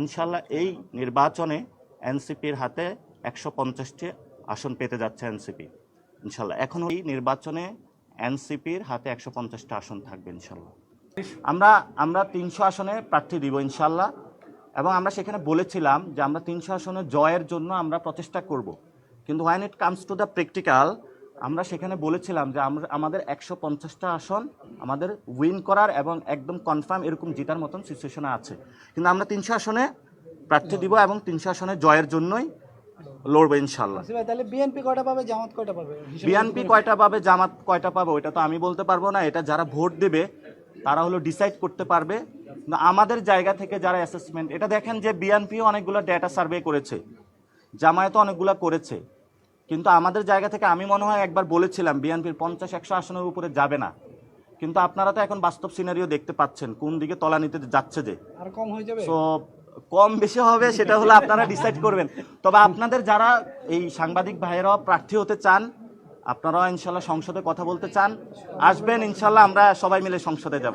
ইনশাল্লাহ এই নির্বাচনে এনসিপির হাতে 150টি আসন পেতে যাচ্ছে এনসিপি ইনশাল্লাহ। এখন এই নির্বাচনে এনসিপির হাতে 150টা আসন থাকবে ইনশাল্লাহ। আমরা 300 আসনে প্রার্থী দিব ইনশাল্লাহ, এবং আমরা সেখানে বলেছিলাম যে আমরা 300 আসনে জয়ের জন্য আমরা প্রচেষ্টা করব, কিন্তু when it comes to the practical আমরা সেখানে বলেছিলাম যে আমাদের 150টা আসন আমাদের উইন করার এবং একদম কনফার্ম এরকম জিতার মতন সিচুয়েশনে আছে, কিন্তু আমরা 300 আসনে প্রার্থী দিব এবং 300 আসনে জয়ের জন্যই লড়বে ইনশাল্লাহ। তাহলে বিএনপি কয়টা পাবে, জামাত কয়টা পাবে? বিএনপি কয়টা পাবে, জামাত কয়টা পাবে ওইটা তো আমি বলতে পারবো না, এটা যারা ভোট দেবে তারা হলো ডিসাইড করতে পারবে। আমাদের জায়গা থেকে যারা অ্যাসেসমেন্ট, এটা দেখেন যে বিএনপিও অনেকগুলো ডেটা সার্ভে করেছে, জামায়াতও অনেকগুলো করেছে, কিন্তু আমাদের জায়গা থেকে আমি মনে হয় একবার বলেছিলাম বিএনপির 50-100 আসনের উপরে যাবে না, কিন্তু আপনারা তো এখন বাস্তব সিনারিও দেখতে পাচ্ছেন কোন দিকে তলানিতে যাচ্ছে, যে আর কম হয়ে যাবে। সো কম বেশি হবে সেটা হলো আপনারা ডিসাইড করবেন। তবে আপনাদের যারা এই সাংবাদিক ভাইয়েরাও প্রার্থী হতে চান, আপনারাও ইনশাল্লাহ সংসদে কথা বলতে চান, আসবেন ইনশাল্লাহ, আমরা সবাই মিলে সংসদে যাব।